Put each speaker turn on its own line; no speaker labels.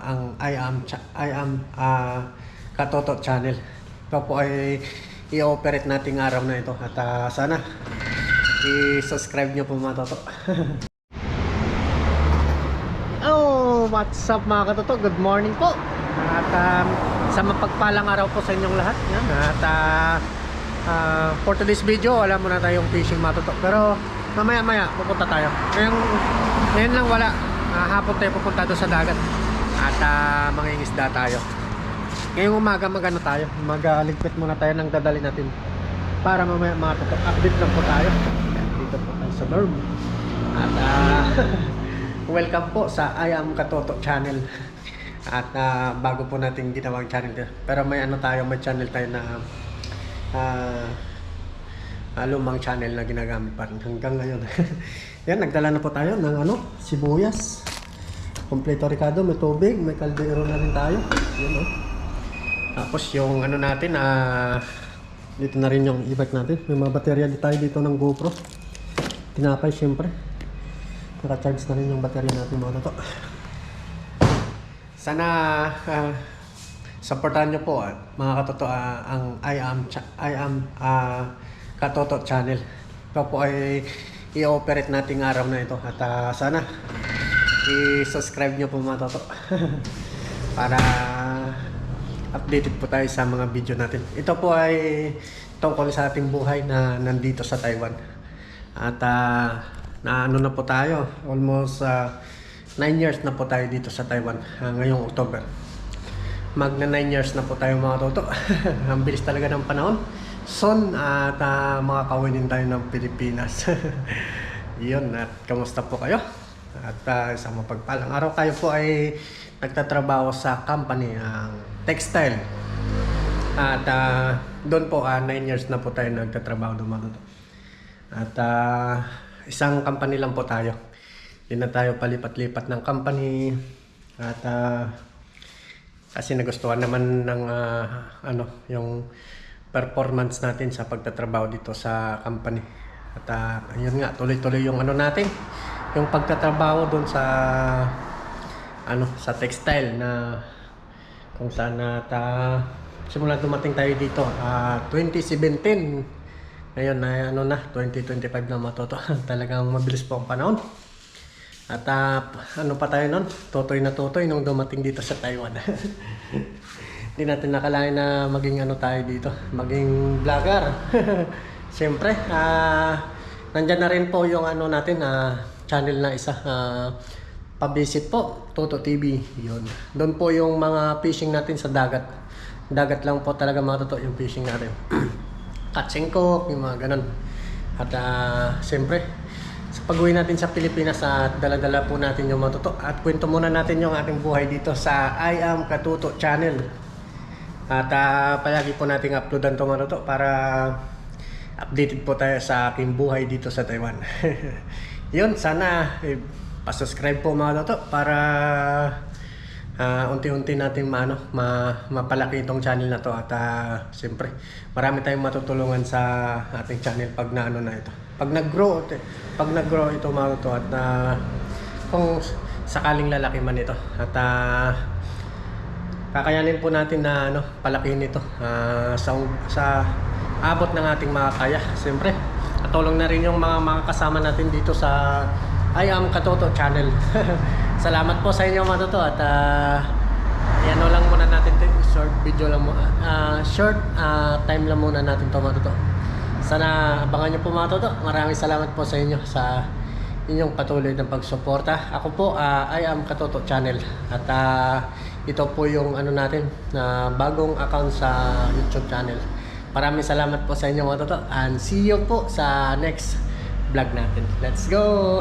ang I am Katoto channel. Ito po ay i-operate nating araw na ito at sana i-subscribe nyo po mga toto. Oh, what's up mga katoto? Good morning po. At sa mapagpalang araw po sa inyong lahat. Yan. At for today's video, alam mo na tayong fishing mga toto. Pero mamaya pupunta tayo. Ngayon lang wala. Hapon tayo pupunta doon sa dagat. At mangingisda tayo. Ngayong umaga magano tayo, magligpit muna tayo ng dadali natin para mamaya mga toto, update lang po tayo dito po tayo sa dorm. At welcome po sa I am Katoto channel. At bago po natin ginawang channel dito, pero may channel tayo na lumang channel na ginagamit pa rin hanggang ngayon. Yan, nagdala na po tayo ng sibuyas, kompleto ricado, may tubig, may kaldero na rin tayo. Yan, tapos yung natin, dito na rin yung e-bike natin. May mga baterya tayo dito ng GoPro. Tinapay syempre. Naka-charge na rin yung baterya natin mga toto. Sana supportahan nyo po mga katoto ang I am Katoto channel. Ito po ay i-operate nating araw na ito. At sana i-subscribe nyo po mga toto. Para updated po tayo sa mga video natin. Ito po ay tungkol sa ating buhay na nandito sa Taiwan. At na po tayo, almost 9 years na po tayo dito sa Taiwan ngayong October. Magna 9 years na po tayo mga toto. Ang bilis talaga ng panahon. Soon at makakauwi din tayo ng Pilipinas. Yun, at kamusta po kayo? At sa mapagpalang araw, tayo po ay nagtatrabaho sa company textile. At doon po 9 years na po tayo nagtatrabaho doon. At isang company lang po tayo. Hindi na tayo palipat-lipat ng company. At kasi nagustuhan naman ng yung performance natin sa pagtatrabaho dito sa company. At ayun nga, tuloy-tuloy yung natin, yung pagtatrabaho doon sa sa textile na kung saan simula dumating tayo dito 2017. Ngayon na 2025 na matoto. Talagang mabilis po ang panahon. At pa tayo noon? Totoy na totoy nung dumating dito sa Taiwan. Hindi natin nakalain na maging tayo dito, maging vlogger. Siyempre, nandyan na rin po yung natin channel na isa, pa-visit po, Toto TV. Yun. Doon po yung mga fishing natin sa dagat. Dagat lang po talaga mga toto yung fishing natin. Catch and cook, yung mga ganun. At siyempre, sa pag-uwi natin sa Pilipinas, dala-dala po natin yung mga toto. At kwento muna natin yung ating buhay dito sa I am Katoto channel. At palagi po nating uploadan ito mga toto para updated po tayo sa aking buhay dito sa Taiwan. Yun, sana pa-subscribe po mga toto para unti-unti natin mapalaki itong channel na to. At siyempre marami tayong matutulungan sa ating channel pag na ito. Pag nag-grow ito mga toto, at kung sakaling lalaki man ito, at kakayanin po natin na palakihin ito sa abot ng ating makakaya. Siyempre katulong na rin yung mga kasama natin dito sa I am Katoto channel. Salamat po sa inyo mga toto. At yan lang muna natin, short video lang muna, short time lang muna natin to mga toto. Sana abangan nyo po mga toto. Maraming salamat po sa inyo sa inyong patuloy ng pagsuporta. Ako po I am Katoto channel. At ito po yung natin na bagong account sa YouTube channel. Maraming salamat po sa inyo mga toto. And see you po sa next vlog natin. Let's go!